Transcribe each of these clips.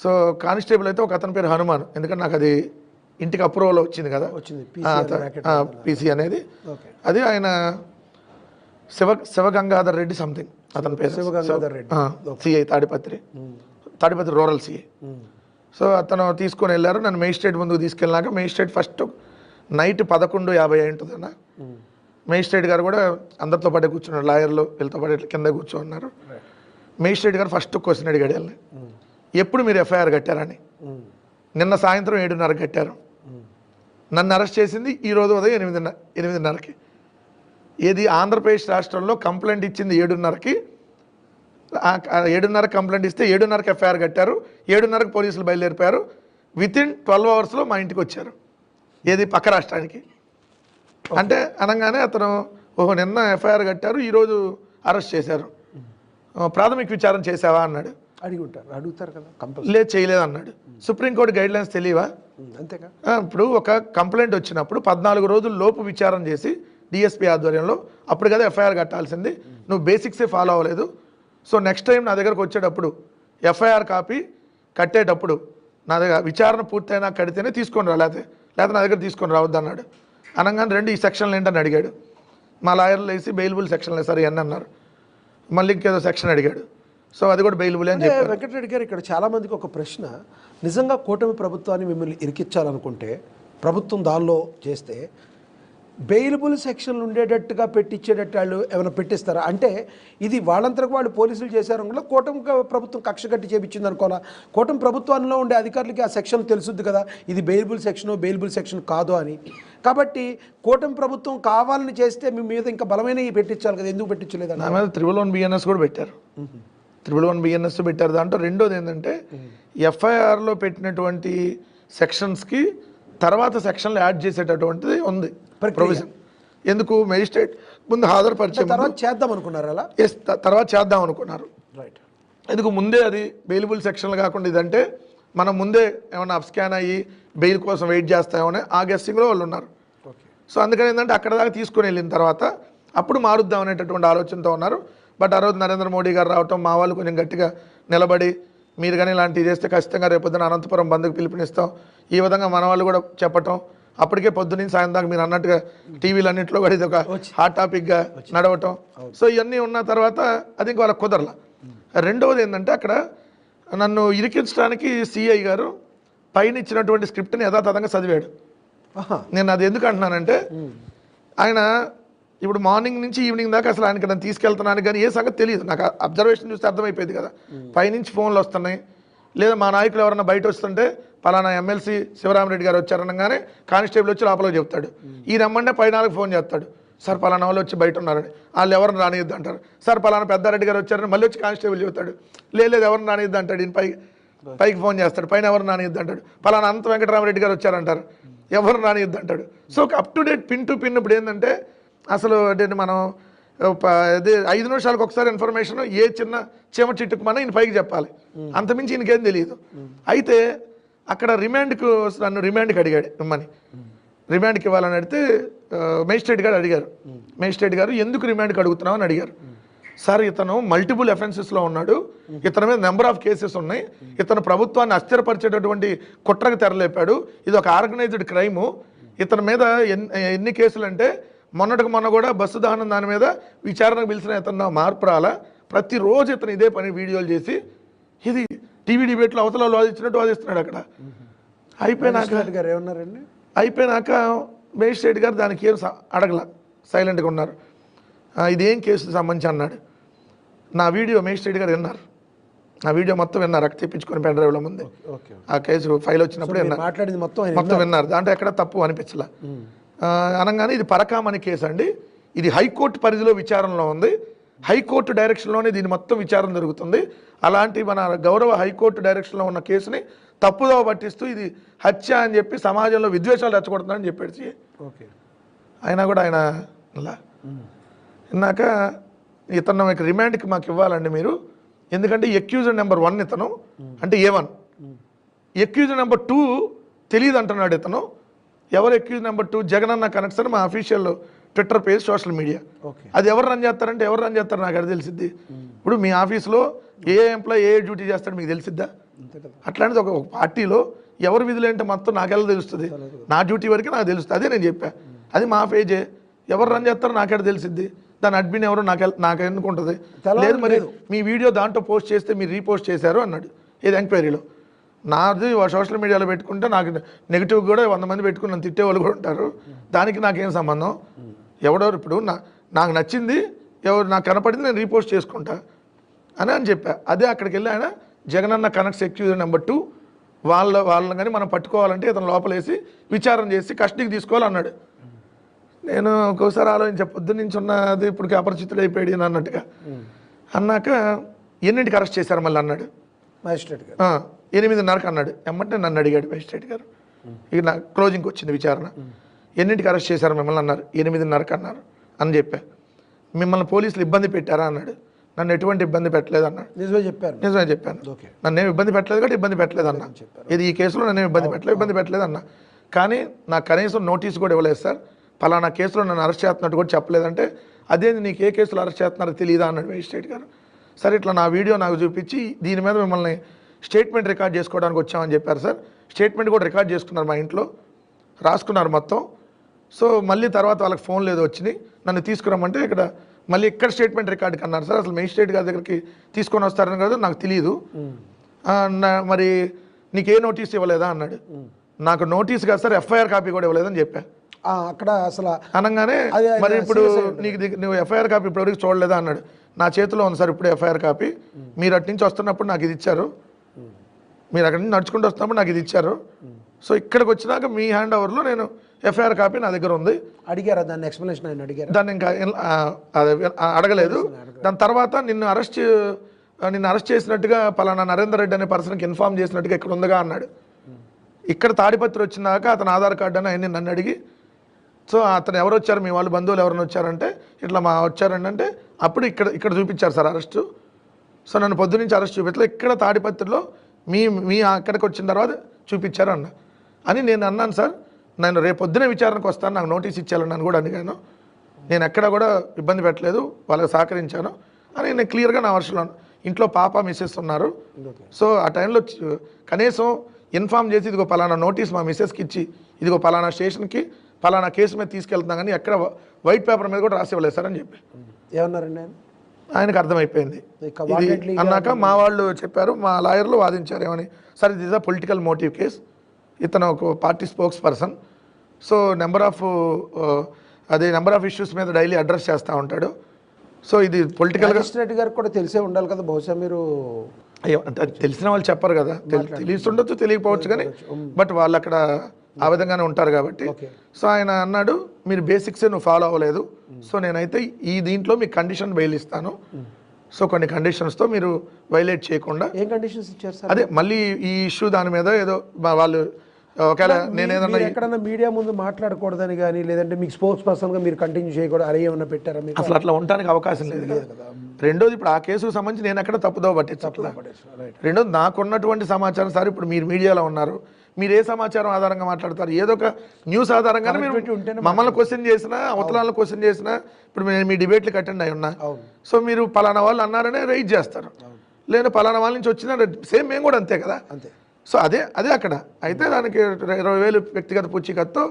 So constable అయితే ఒక అతని పేరు హనుమాన్, ఎందుకంటే నాకు అది ఇంటికి అప్రూవల్ వచ్చింది కదా, పీసీ అనేది. అది ఆయన శివగంగాధర్ రెడ్డి సంథింగ్ అతని పేరు, CI Tadipatri rural CI. So అతను తీసుకొని వెళ్ళారు, నన్ను మేజిస్ట్రేట్ ముందుకు తీసుకెళ్ళినాక మేజిస్ట్రేట్ ఫస్ట్ నైట్ 11:50 ఉంటుంది అన్న. మేజిస్ట్రేట్ గారు కూడా అందరితో పాటే కూర్చున్నారు, లాయర్లు వీళ్ళతో పాటు కింద కూర్చోన్నారు. మేజిస్ట్రేట్ గారు ఫస్ట్ క్వశ్చన్ అడిగాడు వాళ్ళని, ఎప్పుడు మీరు ఎఫ్ఐఆర్ కట్టారని. నిన్న సాయంత్రం 7:30 కట్టారు. నన్ను అరెస్ట్ చేసింది ఈరోజు ఉదయం 8:30కి. ఏది ఆంధ్రప్రదేశ్ రాష్ట్రంలో కంప్లైంట్ ఇచ్చింది 7:30కి. 7:30 కంప్లైంట్ ఇస్తే 7:30కి ఎఫ్ఐఆర్ కట్టారు, 7:30కి పోలీసులు బయలుదేరిపోయారు. వితిన్ 12 అవర్స్లో మా ఇంటికి వచ్చారు, ఏది పక్క రాష్ట్రానికి. అంటే అనగానే అతను ఓహో నిన్న ఎఫ్ఐఆర్ కట్టారు, ఈరోజు అరెస్ట్ చేశారు, ప్రాథమిక విచారణ చేసావా అన్నాడు. అడుగుతారు కదా, లేదు చేయలేదు అన్నాడు. సుప్రీంకోర్టు గైడ్ లైన్స్ తెలియవా? అంతేగా. ఇప్పుడు ఒక కంప్లైంట్ వచ్చినప్పుడు 14 రోజుల లోపు విచారణ చేసి డిఎస్పీ ఆధ్వర్యంలో అప్పుడు కదా ఎఫ్ఐఆర్ కట్టాల్సింది. నువ్వు బేసిక్సే ఫాలో అవ్వలేదు. సో నెక్స్ట్ టైం నా దగ్గరకు వచ్చేటప్పుడు ఎఫ్ఐఆర్ కాపీ కట్టేటప్పుడు నా దగ్గర విచారణ పూర్తయినా కడితేనే తీసుకొని రా, లేకపోతే నా దగ్గర తీసుకొని రావద్దు అన్నాడు. అనగానే ఈ సెక్షన్లు ఏంటని అడిగాడు. మా లాయర్లు వేసి బెయిలబుల్ సెక్షన్లు సరే అని అన్నారు. మళ్ళీ ఇంకేదో సెక్షన్ అడిగాడు. సో అది కూడా బెయిలబుల్ అని చెప్పారు. వెంకటరెడ్డి గారు, ఇక్కడ చాలామందికి ఒక ప్రశ్న, నిజంగా కూటమి ప్రభుత్వాన్ని మిమ్మల్ని ఇరికించాలనుకుంటే ప్రభుత్వం దానిలో చేస్తే బెయిలబుల్ సెక్షన్లు ఉండేటట్టుగా పెట్టించేటట్టు వాళ్ళు ఏమైనా పెట్టిస్తారా? అంటే ఇది వాళ్ళంతరకు వాళ్ళు పోలీసులు చేశారు కూడా కూటమి ప్రభుత్వం కక్ష కట్టి చేపించింది అనుకోవాలా? కూటమి ప్రభుత్వంలో ఉండే అధికారులకి ఆ సెక్షన్ తెలుసుద్ది కదా, ఇది బెయిలబుల్ సెక్షన్ కాదు అని. కాబట్టి కూటమి ప్రభుత్వం కావాలని చేస్తే మీ మీద ఇంకా బలమైన పెట్టించాలి కదా, ఎందుకు పెట్టించలేదు? నా మీద 311 BNS కూడా పెట్టారు, 311 BNS పెట్టారు. దాంట్లో రెండోది ఏంటంటే ఎఫ్ఐఆర్లో పెట్టినటువంటి సెక్షన్స్కి తర్వాత సెక్షన్లు యాడ్ చేసేటటువంటిది ఉంది ప్రొవిజన్. ఎందుకు మెజిస్ట్రేట్ ముందు హాజరుపరిచే తర్వాత చేద్దాం అనుకున్నారు అలా? ఎస్, తర్వాత చేద్దాం అనుకున్నారు. రైట్. ఎందుకు ముందే అది బెయిలబుల్ సెక్షన్లు కాకుండా ఇదంటే మనం ముందే ఏమన్నా అప్స్కాన్ అయ్యి బెయిల్ కోసం వెయిట్ చేస్తామని ఆ గెస్సింగ్లో వాళ్ళు ఉన్నారు. సో అందుకని ఏంటంటే అక్కడ దాకా తీసుకుని వెళ్ళిన తర్వాత అప్పుడు మారుద్దాం అనేటటువంటి ఆలోచనతో ఉన్నారు. బట్ ఆ రోజు నరేంద్ర మోడీ గారు రావటం, మా వాళ్ళు కొంచెం గట్టిగా నిలబడి మీరు కానీ ఇలాంటివి చేస్తే ఖచ్చితంగా రేపొద్దున అనంతపురం బంద్కు పిలుపునిస్తాం, ఈ విధంగా మన వాళ్ళు కూడా చెప్పటం. అప్పటికే పొద్దున్నీ సాయం దాకా మీరు అన్నట్టుగా టీవీలు అన్నింటిలో కూడా ఇది ఒక హాట్ టాపిక్గా నడవటం. సో ఇవన్నీ ఉన్న తర్వాత అది ఇంక వాళ్ళకి కుదరలా. రెండవది ఏంటంటే అక్కడ నన్ను ఇరికించడానికి సిఐ గారు పైన ఇచ్చినటువంటి స్క్రిప్ట్ని యథాతథంగా చదివాడు. నేను అది ఎందుకు అంటున్నానంటే ఆయన ఇప్పుడు మార్నింగ్ నుంచి ఈవినింగ్ దాకా అసలు ఆయనకి నన్ను తీసుకెళ్తున్నాను కానీ ఏ సంగతి తెలియదు నాకు. అబ్జర్వేషన్ చూస్తే అర్థమైపోయింది కదా, పైనుంచి ఫోన్లు వస్తున్నాయి, లేదా మా నాయకులు ఎవరన్నా బయట వస్తుంటే పలానా ఎమ్మెల్సీ శివరామరెడ్డి గారు వచ్చారనగానే కానిస్టేబుల్ వచ్చి లోపల చెప్తాడు, ఈ రమ్మంటే పైన ఫోన్ చేస్తాడు, సార్ పలానా వాళ్ళు వచ్చి బయట ఉన్నారని, వాళ్ళు ఎవరిని రానియద్దు అంటారు. సార్ పలానా పెద్దారెడ్డి గారు వచ్చారని మళ్ళీ వచ్చి కానిస్టేబుల్ చెబుతాడు, లేదు ఎవరిని రానియద్దు అంటాడు. ఈయన పైకి ఫోన్ చేస్తాడు, పైన ఎవరిని రానియద్దు అంటాడు. పలానా అంత వెంకటరామరెడ్డి గారు వచ్చారంటారు, ఎవరిని రానియద్దు అంటాడు. So up to date pin to pin. ఇప్పుడు ఏంటంటే అసలు అంటే మనం 5 నిమిషాలకు ఒకసారి ఇన్ఫర్మేషన్ ఏ చిన్న చీమ చిట్టుకు మనం ఈయన పైకి చెప్పాలి, అంతమించి ఈయనకేం తెలియదు. అయితే అక్కడ నన్ను రిమాండ్కి అడిగాడు ఇమ్మని, రిమాండ్కి ఇవ్వాలని అడిగితే మేజిస్ట్రేట్ గారు అడిగారు. మేజిస్ట్రేట్ గారు ఎందుకు రిమాండ్కి అడుగుతున్నావు అని అడిగారు. సార్ ఇతను మల్టిపుల్ అఫెన్సెస్లో ఉన్నాడు, ఇతని మీద నెంబర్ ఆఫ్ కేసెస్ ఉన్నాయి, ఇతను ప్రభుత్వాన్ని అస్థిరపరిచేటటువంటి కుట్రకు తెరలేపాడు, ఇది ఒక ఆర్గనైజ్డ్ క్రైము. ఇతని మీద ఎన్ని కేసులు అంటే మొన్న కూడా బస్సు దహనం దాని మీద విచారణకు పిలిచిన ఇతను మార్పు రాలా, ప్రతిరోజు ఇతను ఇదే పని వీడియోలు చేసి ఇది టీవీ డిబేట్లో అవతల వాదించినట్టు వాదిస్తున్నాడు. అక్కడ అయిపోయినాక మేజిస్ట్రేట్ గారు దానికి ఏం అడగల, సైలెంట్గా ఉన్నారు. ఇదేం కేసు సంబంధించి అన్నాడు. నా వీడియో మేజిస్ట్రేట్ గారు విన్నారు, నా వీడియో మొత్తం విన్నారు, అక్కడ తెప్పించుకొని పెన్ డ్రైవ్లో ముందే ఆ కేసు ఫైల్ వచ్చినప్పుడు మాట్లాడింది మొత్తం విన్నారు. దాంట్లో ఎక్కడ తప్పు అనిపించలే. అనగానే ఇది పరకామణి కేసు అండి, ఇది హైకోర్టు పరిధిలో విచారణలో ఉంది, హైకోర్టు డైరెక్షన్లోనే దీని మొత్తం విచారణ జరుగుతుంది. అలాంటి మన గౌరవ హైకోర్టు డైరెక్షన్లో ఉన్న కేసుని తప్పుదోవ పట్టిస్తూ ఇది హత్య అని చెప్పి సమాజంలో విద్వేషాలు రెచ్చగొడుతున్నారని చెప్పాడు సిఏ. అయినా కూడా ఆయన అలా విన్నాక ఇతను రిమాండ్కి మాకు ఇవ్వాలండి మీరు, ఎందుకంటే ఎక్యూజ్డ్ నెంబర్ 1 ఇతను అంటే A1, ఎక్యూజ్డ్ నెంబర్ 2 తెలియదు అంటున్నాడు ఇతను. ఎవరు ఎక్యూజ్ నెంబర్ 2? జగనన్న కనెక్ట్స్ అని మా official Twitter page, social media. అది ఎవరు రన్ చేస్తారు నాకు అది తెలిసిద్ది. ఇప్పుడు మీ ఆఫీస్లో ఏ ఎంప్లాయ్ ఏ డ్యూటీ చేస్తాడు మీకు తెలిసిద్దా? అట్లాంటిది ఒక పార్టీలో ఎవరి విధులు ఏంటో మొత్తం నాకెలా తెలుస్తుంది? నా డ్యూటీ వరకు నాకు తెలుస్తుంది. అదే నేను చెప్పా, అది మా పేజే, ఎవరు రన్ చేస్తారో నాకెలా తెలిసిద్ది? దాని అడ్మిన్ ఎవరో నాకు ఎందుకుంటుంది? లేదు మరి మీ వీడియో దాంట్లో పోస్ట్ చేస్తే మీరు రీపోస్ట్ చేశారు అన్నాడు ఏది ఎంక్వైరీలో. నాది సోషల్ మీడియాలో పెట్టుకుంటే నాకు నెగిటివ్ కూడా 100 మంది పెట్టుకుని నన్ను తిట్టే వాళ్ళు కూడా ఉంటారు. దానికి నాకేం సంబంధం? ఎవడెవరు ఇప్పుడు నాకు నచ్చింది ఎవరు నాకు కనపడింది నేను రీపోస్ట్ చేసుకుంటా అని చెప్పా. అదే అక్కడికి వెళ్ళి ఆయన జగనన్న కనెక్ట్స్ ఎక్యూజ్ నెంబర్ 2 వాళ్ళని కానీ మనం పట్టుకోవాలంటే ఇతను లోపలేసి విచారణ చేసి కస్టడీకి తీసుకోవాలన్నాడు. నేను ఒక్కోసారి ఆలోచించా, పొద్దున్న నుంచి ఉన్నది ఇప్పటికి అపరిచితుడు అయిపోయాడు అన్నట్టుగా. అన్నాక ఎన్నింటికి అరెస్ట్ చేశారు మళ్ళీ అన్నాడు మ్యాజిస్ట్రేట్ గారు. 8:30కి అన్నాడు. ఎమ్మంటే నన్ను అడిగాడు మ్యాజిస్ట్రేట్ గారు. ఇక నా క్లోజింగ్కి వచ్చింది విచారణ. ఎన్నింటికి అరెస్ట్ చేశారు మిమ్మల్ని అన్నారు. 8:30కి అన్నారు అని చెప్పా. మిమ్మల్ని పోలీసులు ఇబ్బంది పెట్టారా అన్నాడు. నన్ను ఎటువంటి ఇబ్బంది పెట్టలేదు అన్నాడు. నిజమే చెప్పాను. నన్ను ఏమి ఇబ్బంది పెట్టలేదు కాబట్టి ఇబ్బంది పెట్టలేదు అన్న. ఇది ఈ కేసులో నన్ను ఇబ్బంది పెట్టలేదు అన్న. కానీ నాకు కనీసం నోటీస్ కూడా ఇవ్వలేదు సార్, పలానా కేసులో నన్ను అరెస్ట్ చేస్తున్నట్టు కూడా చెప్పలేదంటే అదేంది నీకు ఏ కేసులో అరెస్ట్ చేస్తున్నారో తెలియదా అన్నాడు మేజిస్ట్రేట్ గారు. సరే ఇట్లా నా వీడియో నాకు చూపించి దీని మీద మిమ్మల్ని స్టేట్మెంట్ రికార్డ్ చేసుకోవడానికి వచ్చామని చెప్పారు సార్. స్టేట్మెంట్ కూడా రికార్డ్ చేసుకున్నారు, మా ఇంట్లో రాసుకున్నారు మొత్తం. సో మళ్ళీ తర్వాత వాళ్ళకి ఫోన్ లేదు వచ్చినాయి, నన్ను తీసుకురమ్మంటే ఇక్కడ మళ్ళీ ఇక్కడ స్టేట్మెంట్ రికార్డ్కి అన్నారు సార్. అసలు మేజిస్ట్రేట్ గారి దగ్గరికి తీసుకొని వస్తారని కదా నాకు తెలియదు. మరి నీకు ఏ నోటీస్ ఇవ్వలేదా అన్నాడు. నాకు నోటీస్ కాదు సార్, ఎఫ్ఐఆర్ కాపీ కూడా ఇవ్వలేదని చెప్పా. అక్కడ అసలు అనగానే మరి ఇప్పుడు నువ్వు ఎఫ్ఐఆర్ కాపీ ఇప్పటివరకు చూడలేదా అన్నాడు. నా చేతిలో ఉంది సార్ ఇప్పుడు ఎఫ్ఐఆర్ కాపీ. మీరు అటు నుంచి వస్తున్నప్పుడు నాకు ఇది ఇచ్చారు, మీరు అక్కడి నుంచి నడుచుకుంటూ వస్తున్నప్పుడు నాకు ఇది ఇచ్చారు. సో ఇక్కడికి వచ్చినాక మీ హ్యాండ్ ఓవర్లో నేను ఎఫ్ఐఆర్ కాపీ నా దగ్గర ఉంది. అడిగారా దాన్ని? ఎక్స్ప్లెనేషన్ ఆయన అడిగారు? దాన్ని ఇంకా అడగలేదు. దాని తర్వాత నిన్ను అరెస్ట్ చేసినట్టుగా పలానా నరేందర్ రెడ్డి అనే పర్సన్కి ఇన్ఫార్మ్ చేసినట్టుగా ఇక్కడ ఉందిగా అన్నాడు. ఇక్కడ తాడిపత్రి వచ్చినాక అతను ఆధార్ కార్డు అని ఆయన నన్ను అడిగి, సో అతను ఎవరు వచ్చారు మీ వాళ్ళు బంధువులు ఎవరైనా వచ్చారంటే ఇట్లా మా వచ్చారండి అంటే అప్పుడు ఇక్కడ చూపించారు సార్ అరెస్టు. సో నన్ను పొద్దునుంచి అరెస్ట్ చూపించలే, ఇక్కడ తాడిపత్రిలో మీ అక్కడికి వచ్చిన తర్వాత చూపించారు అన్న అని నేను అన్నాను సార్. నేను రేపు పొద్దునే విచారణకు వస్తాను, నాకు నోటీస్ ఇచ్చేయాలని కూడా అడిగాను. నేను ఎక్కడ కూడా ఇబ్బంది పెట్టలేదు, వాళ్ళకి సహకరించాను అని నేను క్లియర్గా నా వర్షంలో. ఇంట్లో పాప మిస్సెస్ ఉన్నారు. సో ఆ టైంలో కనీసం ఇన్ఫామ్ చేసి ఇదిగో పలానా నోటీస్ మా మిస్సెస్కి ఇచ్చి ఇదిగో పలానా స్టేషన్కి పలానా కేసు మీద తీసుకెళ్తున్నాం కానీ ఎక్కడ వైట్ పేపర్ మీద కూడా రాసి ఇవ్వలేదు సార్ అని చెప్పి. ఏమన్నారండి ఆయనకు అర్థమైపోయింది. ఇది అన్నాక మా వాళ్ళు చెప్పారు, మా లాయర్లు వాదించారు ఏమని, సార్ ఇది is a political motive case, ఇతను ఒక party spokesperson. So number of issues మీద డైలీ అడ్రస్ చేస్తూ ఉంటాడు. సో ఇది పొలిటికల్ మ్యాజిస్ట్రేట్ గారికి కూడా తెలిసే ఉండాలి కదా బహుశా. మీరు అయ్యో అంటే తెలిసిన వాళ్ళు చెప్పరు కదా, తెలిసి ఉండొచ్చు తెలియకపోవచ్చు కానీ బట్ వాళ్ళు అక్కడ ఆ విధంగానే ఉంటారు కాబట్టి. సో ఆయన అన్నాడు మీరు బేసిక్సే నువ్వు ఫాలో అవ్వలేదు, సో నేనైతే ఈ దీంట్లో మీకు కండిషన్ బెయిల్ ఇస్తాను. సో కొన్ని కండిషన్స్తో మీరు వైలేట్ చేయకుండా. ఏం కండిషన్స్ ఇచ్చారు సార్? అదే మళ్ళీ ఈ ఇష్యూ దాని మీద ఏదో వాళ్ళు ఒకవేళ నేనేదన్నా ఎక్కడన్నా మీడియా ముందు మాట్లాడకూడదని కానీ లేదంటే మీకు స్పోక్స్ పర్సన్గా మీరు కంటిన్యూ చేయకూడదు అరే ఏమన్నా పెట్టారా మీకు? అసలు అట్లా ఉండడానికి అవకాశం లేదు కదా. రెండోది ఇప్పుడు ఆ కేసుకు సంబంధించి నేను ఎక్కడ తప్పుదో పట్టించట్లా. రెండోది నాకున్నటువంటి సమాచారం సార్, ఇప్పుడు మీరు మీడియాలో ఉన్నారు, మీరు ఏ సమాచారం ఆధారంగా మాట్లాడతారు? ఏదో ఒక న్యూస్ ఆధారంగానే మీరు మమ్మల్ని క్వశ్చన్ చేసినా అవతలాలను క్వశ్చన్ చేసినా ఇప్పుడు నేను మీ డిబేట్లకు అటెండ్ అయి ఉన్నా. సో మీరు పలానా వాళ్ళు అన్నారనే రైజ్ చేస్తారు, లేదా పలానా వాళ్ళ నుంచి వచ్చిన సేమ్ మేము కూడా అంతే కదా. అంతే. సో అదే అక్కడ అయితే దానికి 20,000 వ్యక్తిగత పూచీకత్తుతో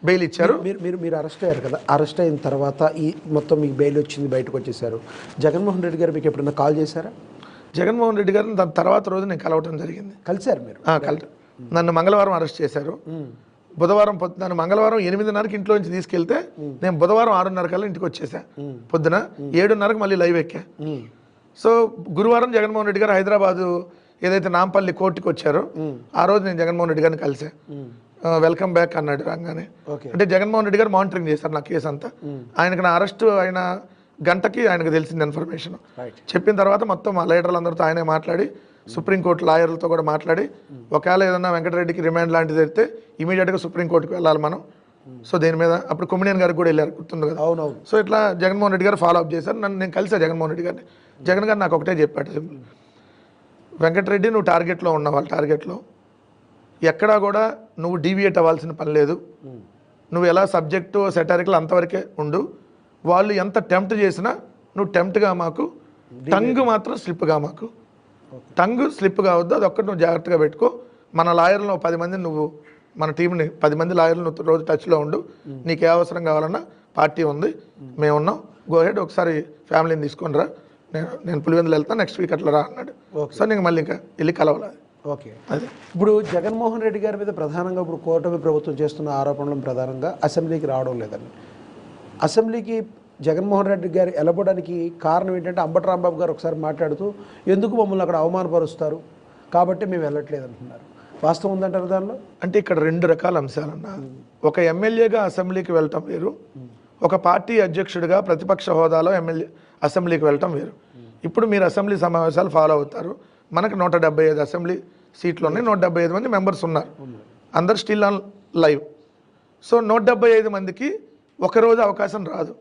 బెయిల్ ఇచ్చారు. మీరు అరెస్ట్ అయ్యారు కదా, అరెస్ట్ అయిన తర్వాత ఈ మొత్తం మీకు బెయిల్ వచ్చింది, బయటకు వచ్చేసారు. జగన్మోహన్ రెడ్డి గారు మీకు ఎప్పుడైనా కాల్ చేశారా? జగన్మోహన్ రెడ్డి గారిని దాని తర్వాత రోజు నేను కలవటం జరిగింది. కలిశారు మీరు? నన్ను మంగళవారం అరెస్ట్ చేశారు. బుధవారం నన్ను మంగళవారం 8:30కి ఇంట్లో నుంచి తీసుకెళ్తే నేను బుధవారం 6:30 కల్లా ఇంటికి వచ్చేసా. పొద్దున 7:30కి మళ్ళీ లైవ్ ఎక్కా. సో గురువారం జగన్మోహన్ రెడ్డి గారు హైదరాబాదు ఏదైతే నాంపల్లి కోర్టుకి వచ్చారో ఆ రోజు నేను జగన్మోహన్ రెడ్డి గారిని కలిసా. వెల్కమ్ బ్యాక్ అన్నాడు రాగానే. అంటే జగన్మోహన్ రెడ్డి గారు మానిటరింగ్ చేశారు నా కేసు అంతా. ఆయనకు నా అరెస్ట్ అయిన గంటకి ఆయనకు తెలిసింది ఇన్ఫర్మేషన్. చెప్పిన తర్వాత మొత్తం మా లీడర్లందరితో ఆయనే మాట్లాడి సుప్రీంకోర్టు లాయర్లతో కూడా మాట్లాడి ఒకవేళ ఏదన్నా వెంకటరెడ్డికి రిమాండ్ లాంటిది అయితే ఇమీడియట్గా సుప్రీంకోర్టుకి వెళ్ళాలి మనం. సో దీని మీద అప్పుడు కొమ్మినేని గారికి కూడా వెళ్ళారు, గుర్తుంది కదా. అవునవును. సో ఇట్లా జగన్మోహన్ రెడ్డి గారు ఫాలో అప్ చేశారు. నేను కలిసా జగన్మోహన్ రెడ్డి గారిని. జగన్ గారు నాకు ఒకటే చెప్పాడు, సింపుల్, వెంకటరెడ్డి నువ్వు టార్గెట్లో ఉన్నావు, వాళ్ళ టార్గెట్లో ఎక్కడా కూడా నువ్వు డీవియేట్ అవ్వాల్సిన పని లేదు. నువ్వు ఎలా సబ్జెక్టు సెటారికల్ అంతవరకే ఉండు. వాళ్ళు ఎంత టెంప్ట్ చేసినా నువ్వు టెంప్ట్గా మాకు, టంగ్ మాత్రం స్లిప్గా మాకు. టంగ్ స్లిప్ కావద్దు, అది ఒక్కటి నువ్వు జాగ్రత్తగా పెట్టుకో. మన లాయర్లో 10 మందిని నువ్వు, మన టీంని 10 మంది లాయర్లు నువ్వు రోజు టచ్లో ఉండు. నీకు ఏ అవసరం కావాలన్నా పార్టీ ఉంది, మేము ఉన్నాం, గో హెడ్, ఒకసారి ఫ్యామిలీని తీసుకొని రా, నేను పులివెందులు వెళ్తాను, నెక్స్ట్ వీక్ అట్లా రా అన్నాడు. సో నీకు మళ్ళీ ఇంకా వెళ్ళి కలవాలి. ఓకే, అది ఇప్పుడు జగన్మోహన్ రెడ్డి గారి మీద ప్రధానంగా ఇప్పుడు కూటమి ప్రభుత్వం చేస్తున్న ఆరోపణలు ప్రధానంగా అసెంబ్లీకి రావడం లేదని. అసెంబ్లీకి జగన్మోహన్ రెడ్డి గారు వెళ్ళబడడానికి కారణం ఏంటంటే అంబటి రాంబాబు గారు ఒకసారి మాట్లాడుతూ ఎందుకు మమ్మల్ని అక్కడ అవమానపరుస్తారు కాబట్టి మేము వెళ్ళట్లేదు అంటున్నారు. వాస్తవం ఉందంటారు దానిలో? అంటే ఇక్కడ 2 రకాల అంశాలన్నా, ఒక ఎమ్మెల్యేగా అసెంబ్లీకి వెళ్ళటం వేరు, ఒక పార్టీ అధ్యక్షుడిగా ప్రతిపక్ష హోదాలో అసెంబ్లీకి వెళ్ళటం వేరు. ఇప్పుడు మీరు అసెంబ్లీ సమావేశాలు ఫాలో అవుతారు. మనకు 175 అసెంబ్లీ సీట్లు ఉన్నాయి, 175 మంది మెంబర్స్ ఉన్నారు, అందరు స్టిల్ ఆన్ లైవ్. సో 175 మందికి ఒకరోజు అవకాశం రాదు,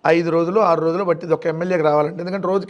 5 రోజులు 6 రోజులు బట్టి ఒక ఎమ్మెల్యేకి రావాలంటే, ఎందుకంటే రోజుకి